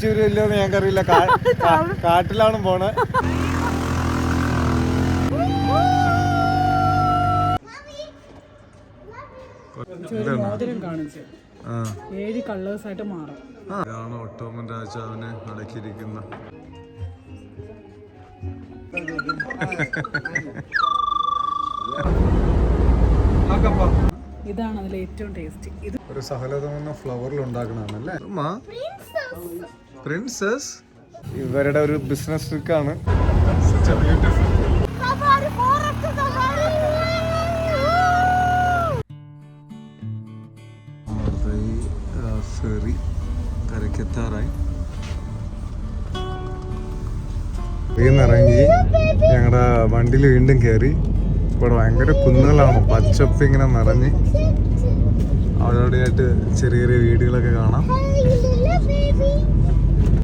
തിരിച്ചു വരുമല്ലോ എന്ന് ഞങ്ങൾക്കറിയില്ല. കാട്ടിലാണ് പോണേ. മോതിരം കാണിച്ച് 7 കളേഴ്സ് ആയിട്ട് മാറും. ഇതാണ് ഒട്ടോമൻ രാജാവിനെ അടക്കിയിരിക്കുന്ന. ഇതാണ് അതിൽ ഏറ്റവും ടേസ്റ്റി. ഇത് ഒരു സഹലതമെന്ന ഫ്ലവറിൽ ഉണ്ടാക്കണല്ലേ പ്രിൻസസ്. ഇവരുടെ ഒരു ബിസിനസ് ട്രിക്കാണ്. ഫെറി കരക്കെത്താറായി. ഇറങ്ങി ഞങ്ങളുടെ വണ്ടിയിൽ വീണ്ടും കയറി. ഇവിടെ ഭയങ്കര കുന്നുകളാണ്, പച്ചപ്പ് ഇങ്ങനെ നിറഞ്ഞ്. അവിടെയായിട്ട് ചെറിയ ചെറിയ വീടുകളൊക്കെ കാണാം.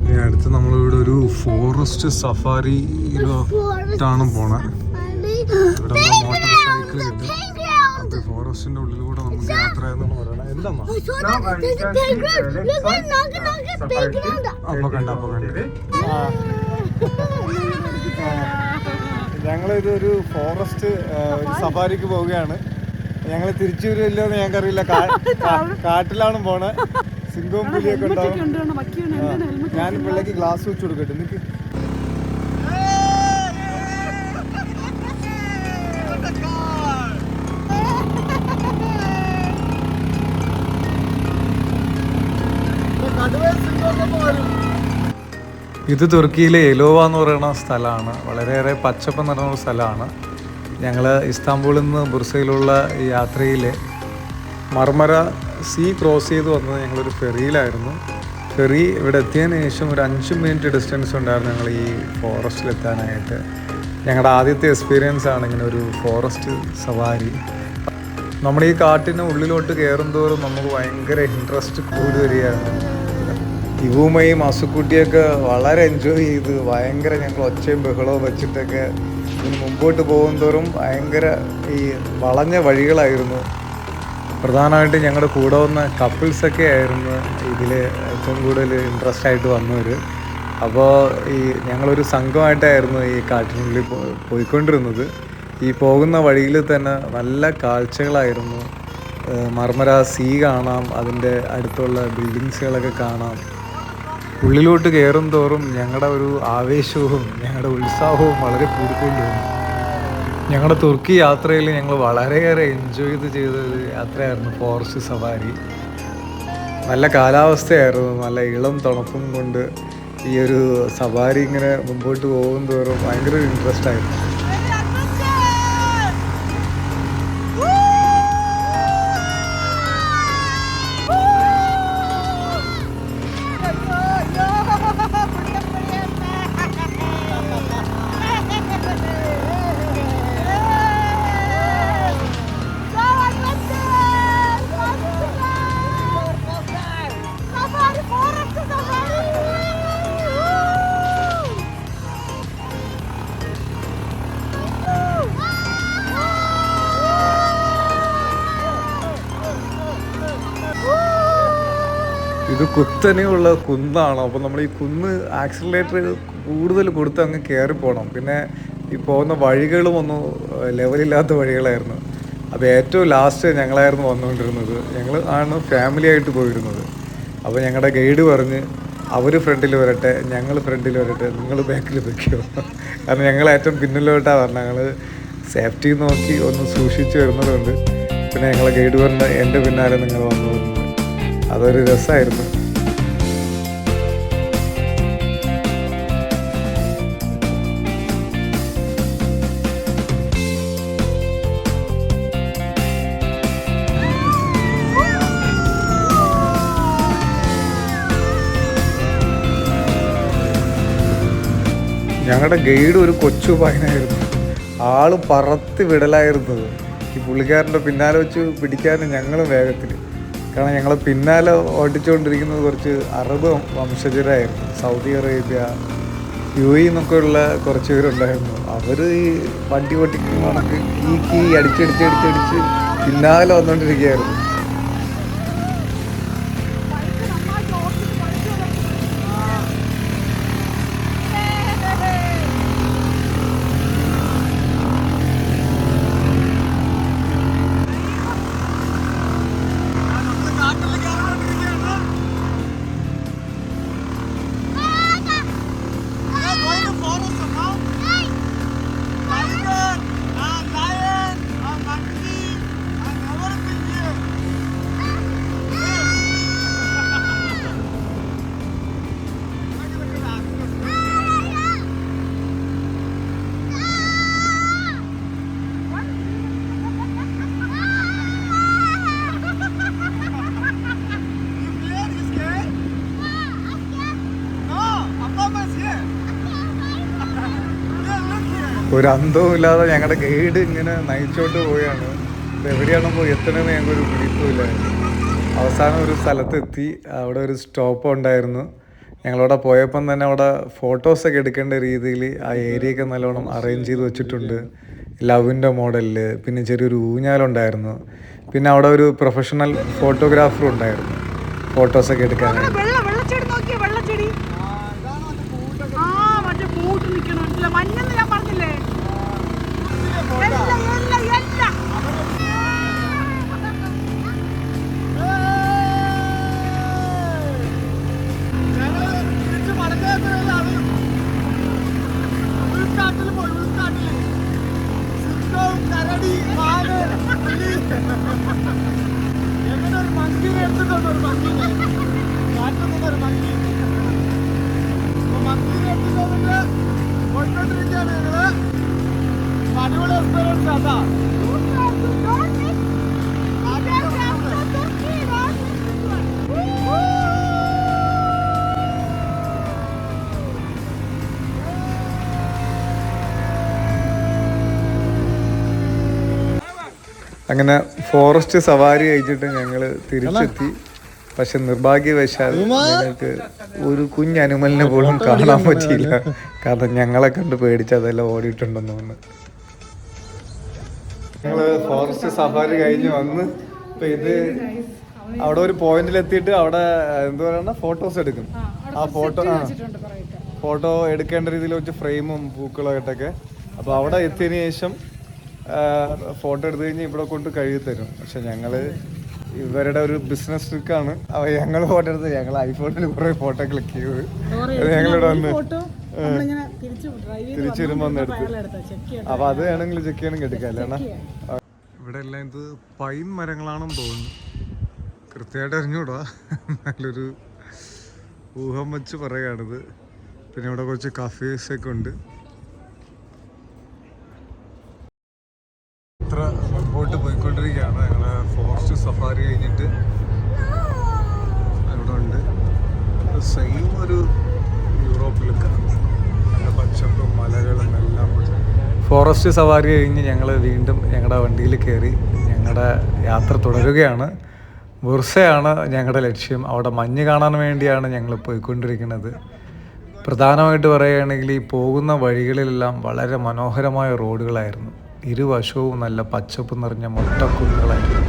ഇനി അടുത്ത് നമ്മളിവിടെ ഒരു ഫോറസ്റ്റ് സഫാരിയിലോട്ടാണ് പോണേ. ഇവിടെ മോട്ടോർ സൈക്കിൾ കിട്ടും. അപ്പൊ ഫോറസ്റ്റിന്റെ ഉള്ളിലൂടെ നമുക്ക് യാത്ര ചെയ്യാന്നാണ് പറയണത്. എന്താ അപ്പൊ കണ്ട ഞങ്ങളിതൊരു ഫോറസ്റ്റ് സഫാരിക്ക് പോവുകയാണ്. ഞങ്ങൾ തിരിച്ചു വരുമല്ലോ എന്ന് ഞങ്ങൾക്കറിയില്ല. കാട്ടിലാണ് പോണേ. സിംഹവും പുലിയൊക്കെ ഉണ്ടാവും. ഞാൻ പിള്ളേക്ക് ഗ്ലാസ് വെച്ച് കൊടുക്കട്ടെ. എനിക്ക് ഇത് തുർക്കിയിലെ എലോവ എന്ന് പറയുന്ന സ്ഥലമാണ്. വളരെയേറെ പച്ചപ്പ് നിറഞ്ഞ സ്ഥലമാണ്. ഞങ്ങൾ ഇസ്താംബൂളിൽ നിന്ന് ബുർസയിലുള്ള ഈ യാത്രയിൽ മർമര സീ ക്രോസ് ചെയ്ത് വന്നത് ഞങ്ങളൊരു ഫെറിയിലായിരുന്നു. ഫെറി ഇവിടെ എത്തിയതിന് ശേഷം ഒരു 5 മിനിറ്റ് ഡിസ്റ്റൻസ് ഉണ്ടായിരുന്നു ഞങ്ങൾ ഈ ഫോറസ്റ്റിലെത്താനായിട്ട്. ഞങ്ങളുടെ ആദ്യത്തെ എക്സ്പീരിയൻസ് ആണ് ഇങ്ങനെ ഒരു ഫോറസ്റ്റ് സവാരി. നമ്മൾ ഈ കാട്ടിന് ഉള്ളിലോട്ട് കയറുന്തോറും നമുക്ക് ഭയങ്കര ഇൻട്രസ്റ്റ് കൂടി വരികയാണ്. ഇവുമയും അസുക്കുട്ടിയൊക്കെ വളരെ എൻജോയ് ചെയ്ത് ഭയങ്കര ഞങ്ങൾ ഒച്ചയും ബഹളവും വെച്ചിട്ടൊക്കെ ഇതിന് മുമ്പോട്ട് പോകുന്തോറും ഭയങ്കര ഈ വളഞ്ഞ വഴികളായിരുന്നു. പ്രധാനമായിട്ട് ഞങ്ങളുടെ കൂടെ വന്ന കപ്പിൾസൊക്കെ ആയിരുന്നു ഇതിൽ ഏറ്റവും കൂടുതൽ ഇൻട്രസ്റ്റ് ആയിട്ട് വന്നവർ. അപ്പോൾ ഈ ഞങ്ങളൊരു സംഘമായിട്ടായിരുന്നു ഈ കാട്ടിനുള്ളിൽ പോയിക്കൊണ്ടിരുന്നത്. ഈ പോകുന്ന വഴിയിൽ തന്നെ നല്ല കാഴ്ചകളായിരുന്നു. മർമര സീ കാണാം, അതിൻ്റെ അടുത്തുള്ള ബിൽഡിങ്സുകളൊക്കെ കാണാം. ഉള്ളിലോട്ട് കയറും തോറും ഞങ്ങളുടെ ഒരു ആവേശവും ഞങ്ങളുടെ ഉത്സാഹവും വളരെ കൂടിക്കൊണ്ട് വന്നു. ഞങ്ങളുടെ തുർക്കി യാത്രയിൽ ഞങ്ങൾ വളരെയേറെ എൻജോയ് ചെയ്തൊരു യാത്രയായിരുന്നു ഫോറസ്റ്റ് സഫാരി. നല്ല കാലാവസ്ഥയായിരുന്നു, നല്ല ഇളം തണുപ്പും കൊണ്ട് ഈ ഒരു സഫാരി ഇങ്ങനെ മുമ്പോട്ട് പോകും തോറും ഭയങ്കര ഇൻട്രസ്റ്റ് ആയിരുന്നു. ഇത് കുത്തനെയുള്ള കുന്നാണ്. അപ്പോൾ നമ്മൾ ഈ കുന്ന് ആക്സിലറേറ്റർ കൂടുതൽ കൊടുത്ത് അങ്ങ് കയറി പോകണം. പിന്നെ ഈ പോകുന്ന വഴികളും ഒന്നും ലെവലില്ലാത്ത വഴികളായിരുന്നു. അപ്പോൾ ഏറ്റവും ലാസ്റ്റ് ഞങ്ങളായിരുന്നു വന്നുകൊണ്ടിരുന്നത്. ഞങ്ങൾ ആണ് ഫാമിലി ആയിട്ട് പോയിരുന്നത്. അപ്പോൾ ഞങ്ങളുടെ ഗൈഡ് പറഞ്ഞ് അവർ ഫ്രണ്ടിൽ വരട്ടെ, ഞങ്ങൾ ഫ്രണ്ടിൽ വരട്ടെ, നിങ്ങൾ ബാക്കിൽ വെക്കുമോ. കാരണം ഞങ്ങൾ ഏറ്റവും പിന്നിലോട്ടാണ് പറഞ്ഞത്. ഞങ്ങൾ സേഫ്റ്റി നോക്കി ഒന്ന് സൂക്ഷിച്ച് വരുന്നതുകൊണ്ട് പിന്നെ ഞങ്ങളെ ഗൈഡ് പറഞ്ഞ് എൻ്റെ പിന്നാലെ നിങ്ങൾ വന്നു. അതൊരു രസമായിരുന്നു. ഞങ്ങളുടെ ഗൈഡ് ഒരു കൊച്ചു പയ്യനായിരുന്നു. ആള് പറത്തി വിടലായിരുന്നത്. ഈ പുള്ളിക്കാരൻ്റെ പിന്നാലെ വെച്ച് പിടിക്കാനും ഞങ്ങളും വേഗത്തിൽ. കാരണം ഞങ്ങൾ പിന്നാലെ ഓടിച്ചുകൊണ്ടിരിക്കുന്നത് കുറച്ച് അറബ് വംശജരായിരുന്നു. സൗദി അറേബ്യ, UAE എന്നൊക്കെ ഉള്ള കുറച്ച് പേരുണ്ടായിരുന്നു. അവർ ഈ വണ്ടി ഓടിക്കുന്നതൊക്കെ കീ അടിച്ചടിച്ച് പിന്നാലെ വന്നുകൊണ്ടിരിക്കുകയായിരുന്നു. ഒരു അന്തവും ഇല്ലാതെ ഞങ്ങളുടെ ഗൈഡ് ഇങ്ങനെ നയിച്ചോട്ട് പോവുകയാണ്. ഇത് എവിടെയാണോ പോയി എത്തണമെന്ന് ഞങ്ങൾക്കൊരു പിടിപ്പില്ലായിരുന്നു. അവസാനം ഒരു സ്ഥലത്തെത്തി. അവിടെ ഒരു സ്റ്റോപ്പ് ഉണ്ടായിരുന്നു. ഞങ്ങളവിടെ പോയപ്പം തന്നെ അവിടെ ഫോട്ടോസൊക്കെ എടുക്കേണ്ട രീതിയിൽ ആ ഏരിയയൊക്കെ നല്ലോണം അറേഞ്ച് ചെയ്ത് വെച്ചിട്ടുണ്ട്. ലവിൻ്റെ മോഡലിൽ. പിന്നെ ചെറിയൊരു ഊഞ്ഞാലുണ്ടായിരുന്നു. പിന്നെ അവിടെ ഒരു പ്രൊഫഷണൽ ഫോട്ടോഗ്രാഫർ ഉണ്ടായിരുന്നു ഫോട്ടോസൊക്കെ എടുക്കാനായിട്ട്. അങ്ങനെ ഫോറസ്റ്റ് സവാരി കഴിച്ചിട്ട് ഞങ്ങൾ തിരിച്ചെത്തി. പക്ഷെ നിർഭാഗ്യവശാൽ ഞങ്ങൾക്ക് ഒരു കുഞ്ഞനുമലിനെ പോലും കാണാൻ പറ്റിയില്ല. കാരണം ഞങ്ങളെ കണ്ട് പേടിച്ച് അതെല്ലാം ഓടിയിട്ടുണ്ടെന്ന് തോന്നുന്നു. ഞങ്ങൾ ഫോറസ്റ്റ് സഫാരി കഴിഞ്ഞ് വന്ന് ഇപ്പം ഇത് അവിടെ ഒരു പോയിന്റിലെത്തിയിട്ട് അവിടെ എന്താ പറയുക ഫോട്ടോസ് എടുക്കും. ആ ഫോട്ടോ എടുക്കേണ്ട രീതിയിൽ വെച്ച് ഫ്രെയിമും പൂക്കളും ആയിട്ടൊക്കെ. അപ്പോൾ അവിടെ എത്തിയതിന് ശേഷം ഫോട്ടോ എടുത്തു കഴിഞ്ഞാൽ ഇവിടെ കൊണ്ട് കഴുകി തരും. പക്ഷെ ഞങ്ങൾ ഇവരുടെ ഒരു ബിസിനസ് ട്രിക്കാണ്. അപ്പോൾ ഞങ്ങൾ ഫോട്ടോ എടുത്ത് ഞങ്ങൾ ഐഫോണിൽ കുറേ ഫോട്ടോ ക്ലിക്ക് ചെയ്ത് ഞങ്ങളിവിടെ വന്ന് തിരിച്ചു വരുമ്പോൾ ഒന്ന് എടുത്ത്. അപ്പോൾ അത് വേണമെങ്കിൽ ചെക്ക് ചെയ്യണമെങ്കിൽ എടുക്കാം അല്ലേ? ഇവിടെ എല്ലാം ഇത് പൈൻ മരങ്ങളാണെന്ന് തോന്നുന്നു. കൃത്യമായിട്ട് അറിഞ്ഞൂടാ, നല്ലൊരു ഊഹം വെച്ച് പറയുകയാണിത്. പിന്നെ ഇവിടെ കുറച്ച് കഫേസൊക്കെ ഉണ്ട്. ഇത്ര മുമ്പോട്ട് പോയിക്കൊണ്ടിരിക്കുകയാണ്. ഞങ്ങൾ ഫോറസ്റ്റ് സഫാരി കഴിഞ്ഞിട്ട് ഇവിടെ ഉണ്ട് സെയിം ഒരു യൂറോപ്പിലൊക്കെ നല്ല പച്ചപ്പും മലകളും എല്ലാം. ഫോറസ്റ്റ് സവാരി കഴിഞ്ഞ് ഞങ്ങൾ വീണ്ടും ഞങ്ങളുടെ വണ്ടിയിൽ കയറി ഞങ്ങളുടെ യാത്ര തുടരുകയാണ്. ബുർസയാണ് ഞങ്ങളുടെ ലക്ഷ്യം. അവിടെ മഞ്ഞ് കാണാൻ വേണ്ടിയാണ് ഞങ്ങൾ പോയിക്കൊണ്ടിരിക്കുന്നത്. പ്രധാനമായിട്ട് പറയുകയാണെങ്കിൽ ഈ പോകുന്ന വഴികളിലെല്ലാം വളരെ മനോഹരമായ റോഡുകളായിരുന്നു. ഇരുവശവും നല്ല പച്ചപ്പ് നിറഞ്ഞ മുട്ടക്കുന്നുകളായിരുന്നു.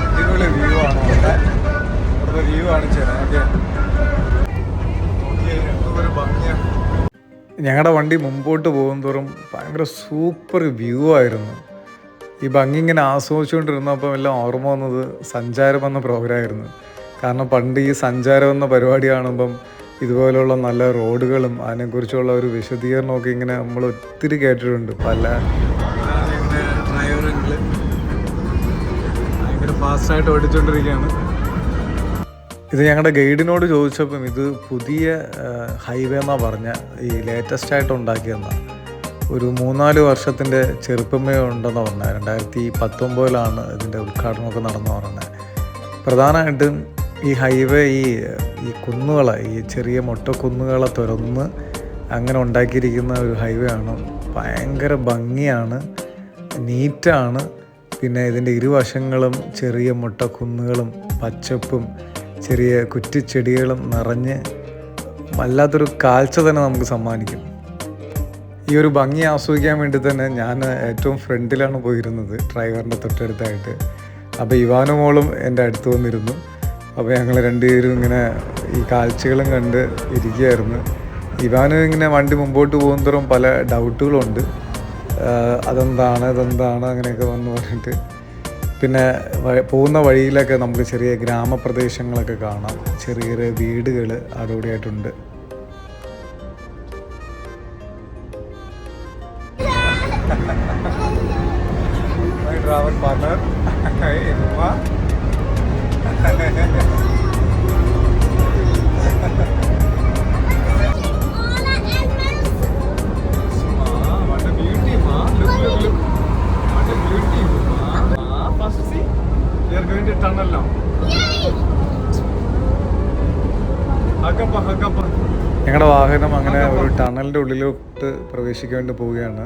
അടിപൊളി വ്യൂ ആണ്. ഇവിടുത്തെ വ്യൂ കാണിച്ചു തരാം. ഒരു ഭംഗിയാണ്. ഞങ്ങളുടെ വണ്ടി മുമ്പോട്ട് പോകുന്തോറും ഭയങ്കര സൂപ്പർ വ്യൂ ആയിരുന്നു. ഈ ഭംഗി ഇങ്ങനെ ആസ്വദിച്ചുകൊണ്ടിരുന്നപ്പോൾ എല്ലാം ഓർമ്മ വന്നത് സഞ്ചാരം എന്ന പ്രോഗ്രാമായിരുന്നു. കാരണം പണ്ട് ഈ സഞ്ചാരം എന്ന പരിപാടി കാണുമ്പം ഇതുപോലുള്ള നല്ല റോഡുകളും അതിനെക്കുറിച്ചുള്ള ഒരു വിശദീകരണമൊക്കെ ഇങ്ങനെ നമ്മൾ ഒത്തിരി കേട്ടിട്ടുണ്ട്. പല ഡ്രൈവറുകൾ ഭയങ്കര ഫാസ്റ്റായിട്ട് ഓടിച്ചുകൊണ്ടിരിക്കുകയാണ്. ഇത് ഞങ്ങളുടെ ഗൈഡിനോട് ചോദിച്ചപ്പം ഇത് പുതിയ ഹൈവേ എന്നാണ് പറഞ്ഞ, ഈ ലേറ്റസ്റ്റായിട്ട് ഉണ്ടാക്കിയെന്നാണ്. ഒരു 3-4 വർഷത്തിൻ്റെ ചെറുപ്പമേ ഉണ്ടെന്ന് പറഞ്ഞത്. 2019 ഇതിൻ്റെ ഉദ്ഘാടനമൊക്കെ നടന്നു പറഞ്ഞത്. പ്രധാനമായിട്ടും ഈ ഹൈവേ ഈ കുന്നുകളെ, ഈ ചെറിയ മൊട്ടക്കുന്നുകളെ തുറന്ന് അങ്ങനെ ഉണ്ടാക്കിയിരിക്കുന്ന ഒരു ഹൈവേ ആണ്. ഭയങ്കര ഭംഗിയാണ്, നീറ്റാണ്. പിന്നെ ഇതിൻ്റെ ഇരുവശങ്ങളും ചെറിയ മൊട്ടക്കുന്നുകളും പച്ചപ്പും ചെറിയ കുറ്റിച്ചെടികളും നിറഞ്ഞ് വല്ലാത്തൊരു കാഴ്ച തന്നെ നമുക്ക് സമ്മാനിക്കും. ഈ ഒരു ഭംഗി ആസ്വദിക്കാൻ വേണ്ടി തന്നെ ഞാൻ ഏറ്റവും ഫ്രണ്ടിലാണ് പോയിരുന്നത്, ഡ്രൈവറിൻ്റെ തൊട്ടടുത്തായിട്ട്. അപ്പോൾ ഇവാനും മോളും എൻ്റെ അടുത്ത് വന്നിരുന്നു. അപ്പോൾ ഞങ്ങൾ രണ്ടുപേരും ഇങ്ങനെ ഈ കാഴ്ചകളും കണ്ട് ഇരിക്കുകയായിരുന്നു. ഇവാനും ഇങ്ങനെ വണ്ടി മുമ്പോട്ട് പോകുന്നതോറും പല ഡൗട്ടുകളുണ്ട്. അതെന്താണ് അങ്ങനെയൊക്കെ വന്ന് പറഞ്ഞിട്ട്. പിന്നെ പോകുന്ന വഴിയിലൊക്കെ നമുക്ക് ചെറിയ ഗ്രാമപ്രദേശങ്ങളൊക്കെ കാണാം. ചെറിയ ചെറിയ വീടുകൾ അവിടെയായിട്ടുണ്ട്. ട്രാവൽ പാർട്ണർ ഞങ്ങളുടെ വാഹനം അങ്ങനെ ഒരു ടണലിൻ്റെ ഉള്ളിലോട്ട് പ്രവേശിക്കാൻ വേണ്ടി പോവുകയാണ്.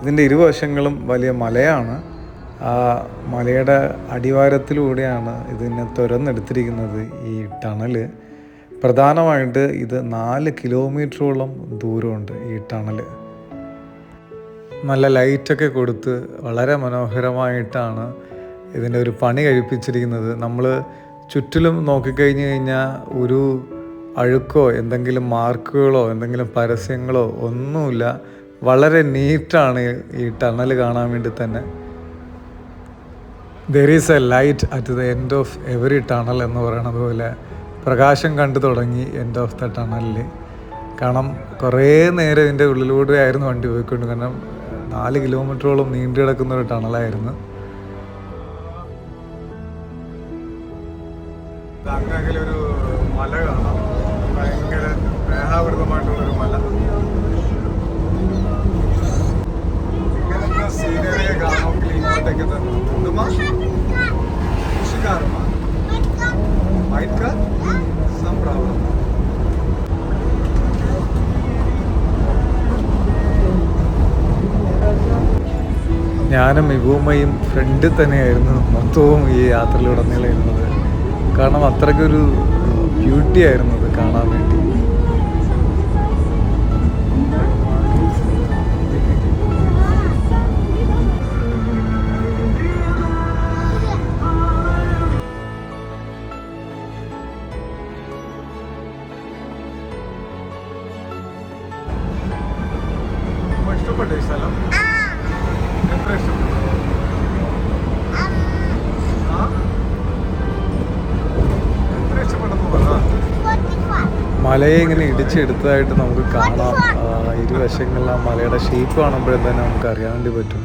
ഇതിൻ്റെ ഇരുവശങ്ങളും വലിയ മലയാണ്. ആ മലയുടെ അടിവാരത്തിലൂടെയാണ് ഇതിനെ തുരന്നെടുത്തിരിക്കുന്നത് ഈ ടണൽ. പ്രധാനമായിട്ട് ഇത് 4 കിലോമീറ്ററോളം ദൂരമുണ്ട് ഈ ടണൽ. നല്ല ലൈറ്റൊക്കെ കൊടുത്ത് വളരെ മനോഹരമായിട്ടാണ് ഇതിൻ്റെ ഒരു പണി കഴിപ്പിച്ചിരിക്കുന്നത്. നമ്മൾ ചുറ്റിലും നോക്കിക്കഴിഞ്ഞ് കഴിഞ്ഞാൽ ഒരു അഴുക്കോ എന്തെങ്കിലും മാർക്കുകളോ എന്തെങ്കിലും പരസ്യങ്ങളോ ഒന്നുമില്ല. വളരെ നീറ്റാണ് ഈ ടണൽ കാണാൻ വേണ്ടി തന്നെ. There is A light at the end of every tunnel എന്ന് പറയണത് പോലെ പ്രകാശം കണ്ടു തുടങ്ങി എൻഡ് ഓഫ് ദ ടണലിൽ. കാരണം കുറേ നേരം ഇതിൻ്റെ ഉള്ളിലൂടെ ആയിരുന്നു വണ്ടി പോയിക്കൊണ്ട്. കാരണം 4 കിലോമീറ്ററോളം നീണ്ടു കിടക്കുന്ന ഒരു ടണലായിരുന്നു. അങ്ങനെയൊരു മല കാണാം, ഭയങ്കര സ്നേഹാവൃതമായിട്ടുള്ളൊരു മല. ഇങ്ങനത്തെ സീനറിയെ കാണുമെങ്കിൽ ഇങ്ങോട്ടേക്ക് ഞാനും ഇബൂമ്മയും ഫ്രണ്ടിൽ തന്നെയായിരുന്നു മൊത്തവും ഈ യാത്രയിലുടനീളം ഇരുന്നത്. കാരണം അത്രയ്ക്കൊരു ബ്യൂട്ടി ആയിരുന്നു അത് കാണാൻ വേണ്ടി. ഇഷ്ടപ്പെട്ടു ഈ സ്ഥലം? എത്ര ഇഷ്ടപ്പെട്ടു? മലയെ ഇങ്ങനെ ഇടിച്ചെടുത്തതായിട്ട് നമുക്ക് കാണാം. ഇരുവശങ്ങളിൽ ആ മലയുടെ ഷേപ്പ് കാണുമ്പോഴേ തന്നെ നമുക്ക് അറിയാൻ വേണ്ടി പറ്റും.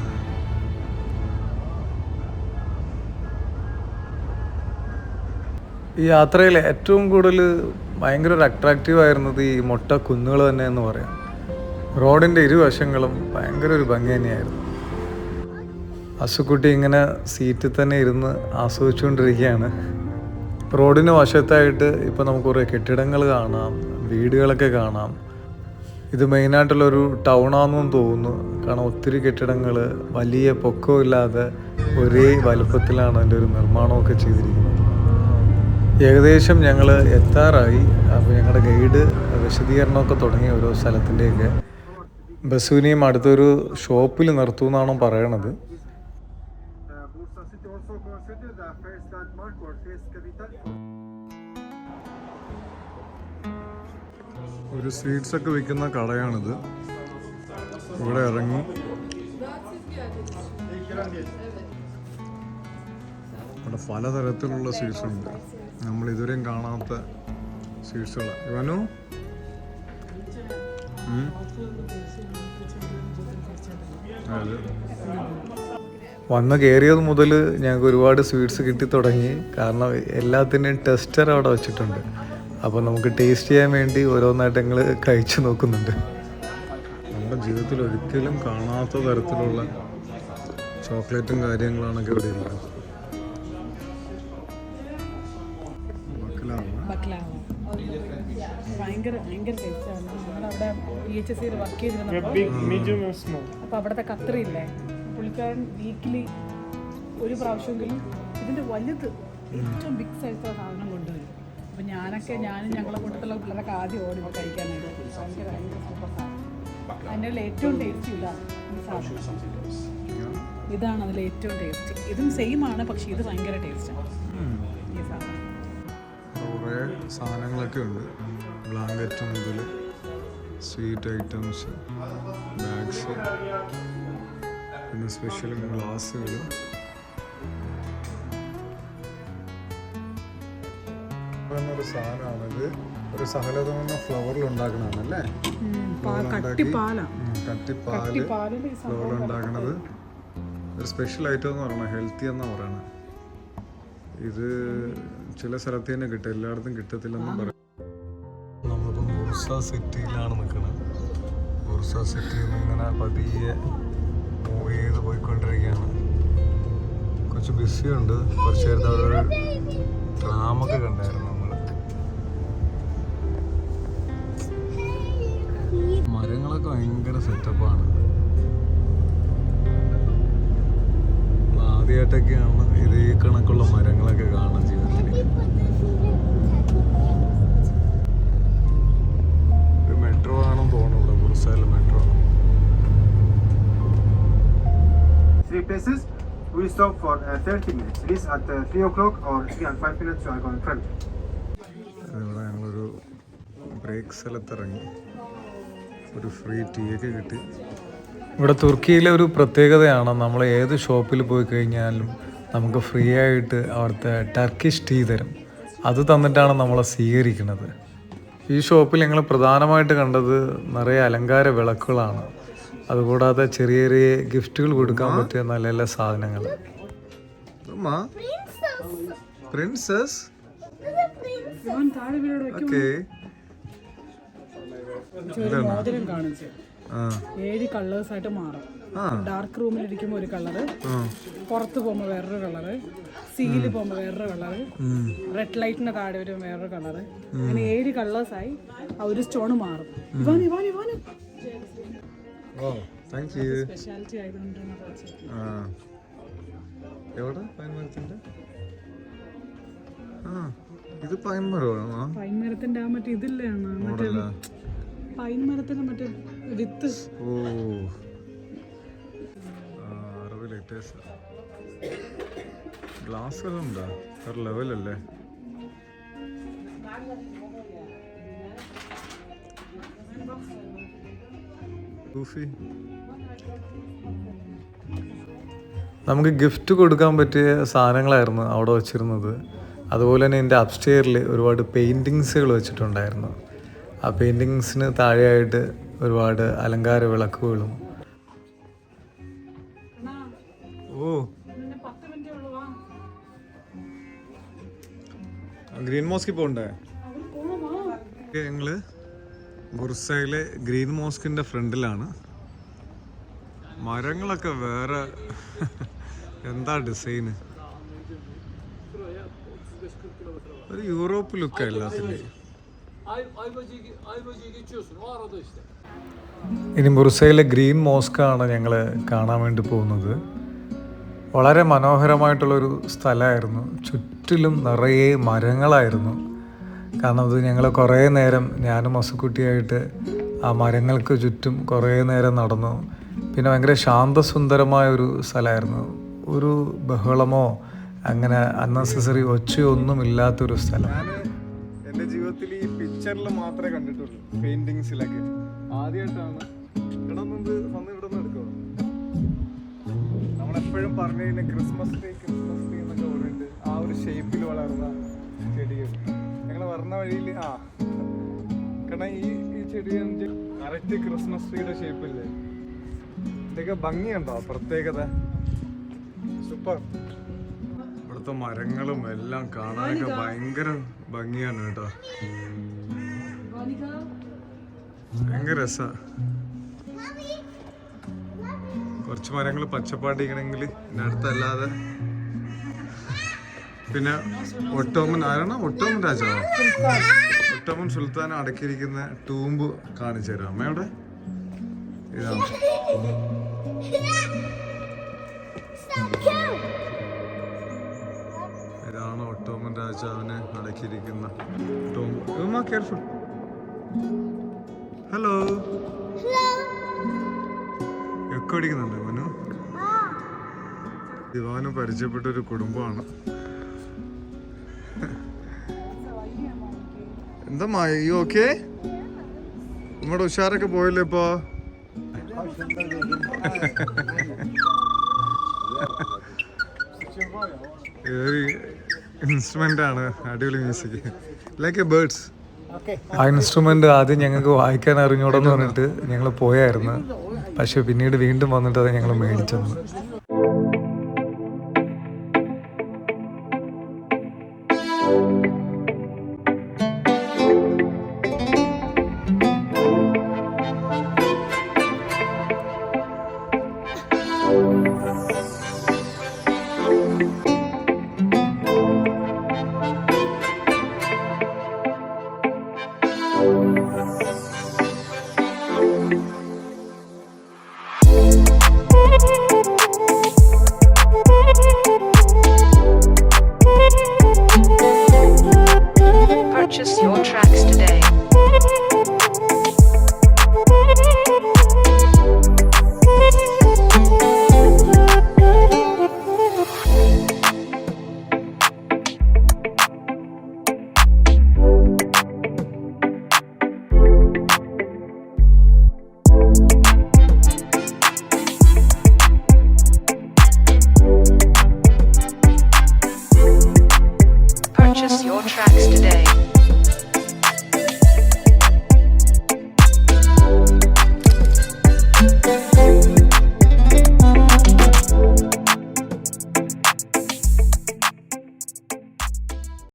ഈ യാത്രയിൽ ഏറ്റവും കൂടുതൽ ഭയങ്കര ഒരു അട്രാക്റ്റീവ് ആയിരുന്നത് ഈ മൊട്ട കുന്നുകൾ തന്നെ എന്ന് പറയാം. റോഡിൻ്റെ ഇരുവശങ്ങളും ഭയങ്കര ഒരു ഭംഗി തന്നെയായിരുന്നു. അസുക്കുട്ടി ഇങ്ങനെ സീറ്റിൽ തന്നെ ഇരുന്ന് ആസ്വദിച്ചുകൊണ്ടിരിക്കുകയാണ്. റോഡിന് വശത്തായിട്ട് ഇപ്പോൾ നമുക്ക് കുറേ കെട്ടിടങ്ങൾ കാണാം, വീടുകളൊക്കെ കാണാം. ഇത് മെയിനായിട്ടുള്ളൊരു ടൗണാണെന്നും തോന്നുന്നു. കാരണം ഒത്തിരി കെട്ടിടങ്ങൾ വലിയ പൊക്കമില്ലാതെ ഒരേ വലുപ്പത്തിലാണ് അതിൻ്റെ ഒരു നിർമ്മാണമൊക്കെ ചെയ്തിരിക്കുന്നത്. ഏകദേശം ഞങ്ങൾ എത്താറായി. അപ്പോൾ ഞങ്ങളുടെ ഗൈഡ് വിശദീകരണമൊക്കെ തുടങ്ങി ഓരോ സ്ഥലത്തിൻ്റെയൊക്കെ. ബസുവിനെയും അടുത്തൊരു ഷോപ്പിൽ നിർത്തുമെന്നാണോ പറയണത്. ഒരു സ്വീറ്റ്സ് ഒക്കെ വിൽക്കുന്ന കടയാണിത്. ഇവിടെ ഇറങ്ങി ഇവിടെ പലതരത്തിലുള്ള സ്വീറ്റ്സ് ഉണ്ട്. നമ്മൾ ഇതുവരെയും കാണാത്ത സ്വീറ്റ്സുകളാണ്. ഇവനു വന്ന് കയറിയത് മുതൽ ഞങ്ങൾക്ക് ഒരുപാട് സ്വീറ്റ്സ് കിട്ടി തുടങ്ങി. കാരണം എല്ലാത്തിൻ്റെയും ടെസ്റ്റർ അവിടെ വെച്ചിട്ടുണ്ട്. അപ്പോൾ നമുക്ക് ടേസ്റ്റ് ചെയ്യാൻ വേണ്ടി ഓരോന്നായിട്ട് ഞങ്ങൾ കഴിച്ചു നോക്കുന്നുണ്ട്. നമ്മുടെ ജീവിതത്തിൽ ഒരിക്കലും കാണാത്ത തരത്തിലുള്ള ചോക്ലേറ്റും കാര്യങ്ങളാണൊക്കെ ഇവിടെ ഉള്ളത്. ഭയങ്കര ടേസ്റ്റാണ്. നമ്മളവിടെ PHC വർക്ക് ചെയ്തിരുന്നപ്പോൾ അപ്പോൾ അവിടുത്തെ കത്രിയില്ലേ, പുള്ളിക്കാരൻ വീക്കിലി ഒരു പ്രാവശ്യമെങ്കിലും ഇതിൻ്റെ വലുത് ഏറ്റവും ബിഗ് സൈസുള്ള സാധനം കൊണ്ടുവരും. അപ്പോൾ ഞാനും ഞങ്ങളെ കൂട്ടത്തിലുള്ള പിള്ളേരൊക്കെ ആദ്യം ഓടി കഴിക്കാനായിട്ട്. ഭയങ്കര സൂപ്പർ സാധനം. അതിൻ്റെ ഏറ്റവും ടേസ്റ്റ് ഇല്ല ഈ സാധനം. ഇതാണ് അതിൽ ഏറ്റവും ടേസ്റ്റ്. ഇതും സെയിം ആണ്, പക്ഷേ ഇത് ഭയങ്കര ടേസ്റ്റാണ് ഈ സാധനം. കുറേ സാധനങ്ങളൊക്കെ ഉണ്ട്. ബ്ലാങ്കറ്റ് മുതൽ സ്വീറ്റ് ഐറ്റംസ്, ബാഗ്സ്, പിന്നെ സ്പെഷ്യൽ ഗ്ലാസ്സുകൾ. എന്നൊരു സാധനമാണിത്. ഒരു സഹലതമെന്ന ഫ്ലവറിൽ ഉണ്ടാക്കണതാണല്ലേ? കട്ടിപ്പാല് ഫ്ലവറിൽ ഉണ്ടാക്കണത് ഒരു സ്പെഷ്യൽ ഐറ്റം എന്ന് പറയണത്. ഹെൽത്തി എന്നാണ് പറയണത്. ഇത് ചില സ്ഥലത്ത് തന്നെ കിട്ടും, എല്ലായിടത്തും കിട്ടത്തില്ലെന്നും പറയും. നമ്മളിപ്പം ബുർസ സിറ്റിയിലാണ് നിൽക്കുന്നത്. ബുർസ സിറ്റിയിൽ നിന്ന് ഇങ്ങനെ പതിയെ മൂവ് ചെയ്ത് പോയിക്കൊണ്ടിരിക്കുകയാണ്. കുറച്ച് ബിസിയുണ്ട്. കുറച്ച് നേരത്തെ അവിടെ ഒരു ട്രാമൊക്കെ കണ്ടായിരുന്നു നമ്മൾ. മരങ്ങളൊക്കെ ഭയങ്കര സെറ്റപ്പാണ്. ആദ്യമായിട്ടൊക്കെയാണ് ഇത് ഈ കണക്കുള്ള മരങ്ങളൊക്കെ കാണാൻ ജീവിതത്തിൽ. ഒരു മെട്രോ ആണെന്ന് തോന്നുന്നു ഇവിടെ, ബുർസയിലെ metro. 3 places. We stop for 30 minutes. Please at 3 o'clock or 3 and 5 minutes you are going front. ഇവിടെ ഞങ്ങളൊരു ബ്രേക്ക് സ്ഥലത്തിറങ്ങി ഒരു ഫ്രീ ടീ ഒക്കെ കിട്ടി. ഇവിടെ തുർക്കിയിലെ ഒരു പ്രത്യേകതയാണ്, നമ്മൾ ഏത് ഷോപ്പിൽ പോയി കഴിഞ്ഞാലും നമുക്ക് ഫ്രീ ആയിട്ട് അവിടുത്തെ ടർക്കിഷ് ടീ തരും. അത് തന്നിട്ടാണ് നമ്മളെ സ്വീകരിക്കുന്നത്. ഈ ഷോപ്പിൽ ഞങ്ങൾ പ്രധാനമായിട്ട് കണ്ടത് നിറയെ അലങ്കാര വിളക്കുകളാണ്. അതുകൂടാതെ ചെറിയ ചെറിയ ഗിഫ്റ്റുകൾ കൊടുക്കാൻ പറ്റിയ നല്ല നല്ല സാധനങ്ങൾ. പ്രിൻസസ് മോതിരം കാണിച്ച് 7 കളേഴ്സ് ആയിട്ട് മാറും. ഡാർക്ക് റൂമിൽ ഇരിക്കുമ്പോൾ ഒരു കളറ്, പുറത്ത് പോകുമ്പോൾ വേറൊരു കളറ്, സീല് പോകുമ്പോൾ വേറൊരു കളറ്, റെഡ് ലൈറ്റിന്റെ താഴെ വരും വേറൊരു കളറ്. അങ്ങനെ 7 കളേഴ്സായി ആ ഒരു സ്റ്റോൺ മാറും. സ്പെഷ്യാലിറ്റി ആയതുകൊണ്ടാണ് ഇത് പൈൻമരമാണോ? പൈൻമരത്തിന്റെ ആ മറ്റേ ഇതില്ലാണ്, മറ്റേ പൈൻമരത്തിന്റെ മറ്റേ വിത്ത്. ഓ, ഗ്ലാസ് ഉണ്ടാ ഒരു ലെവലല്ലേ? നമുക്ക് ഗിഫ്റ്റ് കൊടുക്കാൻ പറ്റിയ സാധനങ്ങളായിരുന്നു അവിടെ വച്ചിരുന്നത്. അതുപോലെ തന്നെ എൻ്റെ അപ്സ്റ്റെയറിൽ ഒരുപാട് പെയിൻറ്റിങ്സുകൾ വെച്ചിട്ടുണ്ടായിരുന്നു. ആ പെയിൻറ്റിങ്സിന് താഴെയായിട്ട് ഒരുപാട് അലങ്കാര വിളക്കുകളും. ഓ, ഗ്രീൻ മോസ്കിൽ പോണ്ടേ? ഞങ്ങള് ബുർസയിലെ ഗ്രീൻ മോസ്കിന്റെ ഫ്രണ്ടിലാണ്. മരങ്ങളൊക്കെ വേറെ എന്താ ഡിസൈന്, ഒരു യൂറോപ്പ് ലുക്കാണ് എല്ലാത്തിൻ്റെയും. ഇനി ബുർസയിലെ ഗ്രീൻ മോസ്കാണ് ഞങ്ങൾ കാണാൻ വേണ്ടി പോകുന്നത്. വളരെ മനോഹരമായിട്ടുള്ളൊരു സ്ഥലമായിരുന്നു. ചുറ്റിലും നിറയെ മരങ്ങളായിരുന്നു. കാരണം അത് ഞങ്ങൾ കുറേ നേരം, ഞാനും മസുക്കുട്ടിയായിട്ട് ആ മരങ്ങൾക്ക് ചുറ്റും കുറേ നേരം നടന്നു. പിന്നെ ഭയങ്കര ശാന്തസുന്ദരമായ ഒരു സ്ഥലമായിരുന്നു. ഒരു ബഹളമോ അങ്ങനെ അൺനെസസറി ഒച്ചയൊന്നും ഇല്ലാത്തൊരു സ്ഥലം. ഞാൻ എൻ്റെ ജീവിതത്തിൽ ഈ പിക്ചറിൽ മാത്രമേ കണ്ടിട്ടുള്ളൂ, പെയിന്റിങ്സിലൊക്കെ ആദ്യമായിട്ടാണ്. ഇവിടെ നിന്ന് ഇവിടെ നിന്ന് എടുക്കുമോ? നമ്മളെപ്പോഴും പറഞ്ഞു കഴിഞ്ഞാൽ ക്രിസ്മസ് ട്രീ എന്നൊക്കെ പറഞ്ഞിട്ട് ആ ഒരു ഷേപ്പിൽ വളർന്ന ചെടികൾ. ഞങ്ങൾ പറഞ്ഞ വഴിയിൽ കാരണം ഈ ചെടി കറക്റ്റ് ക്രിസ്മസ് ട്രീയുടെ ഷേപ്പില്ലേ? ഇതൊക്കെ ഭംഗിയുണ്ടോ? പ്രത്യേകത സൂപ്പർ. ഇവിടുത്തെ മരങ്ങളും എല്ലാം കാണാനൊക്കെ ഭയങ്കര ഭംഗിയാണ് കേട്ടോ. ഭയങ്കര രസാ. കുറച്ച് മരങ്ങൾ പച്ചപ്പാടിക്കണമെങ്കിൽ അടുത്തല്ലാതെ. പിന്നെ ഒട്ടോമൻ ആരാണ്? ഒട്ടോമൻ രാജാവോ? ഒട്ടോമൻ സുൽത്താൻ അടക്കിയിരിക്കുന്ന ടൂമ്പ് കാണിച്ചു തരാം അമ്മയുടെ. ഇതാണ് ഇതാണ് ഒട്ടോമൻ രാജാവിനെ അടക്കിയിരിക്കുന്ന ടൂമ്പ്. കെയർഫുൾ. ഹലോ, ഒക്കെ അടിക്കുന്നുണ്ട് മനു. ദിവാന് പരിചയപ്പെട്ട ഒരു കുടുംബമാണ്. എന്താ ഈ ഓക്കെ? നമ്മുടെ ഉഷാറൊക്കെ പോയല്ലേ ഇപ്പോ? ഇൻസ്ട്രുമെന്റ് ആണ്, അടിപൊളി മ്യൂസിക്, ലൈക്ക് എ ബേർഡ്സ്. ആ ഇൻസ്ട്രുമെന്റ് ആദ്യം ഞങ്ങൾക്ക് വായിക്കാൻ അറിഞ്ഞൂടെന്ന് പറഞ്ഞിട്ട് ഞങ്ങൾ പോയായിരുന്നു. പക്ഷെ പിന്നീട് വീണ്ടും വന്നിട്ട് അത് ഞങ്ങൾ മേടിച്ചെന്ന്.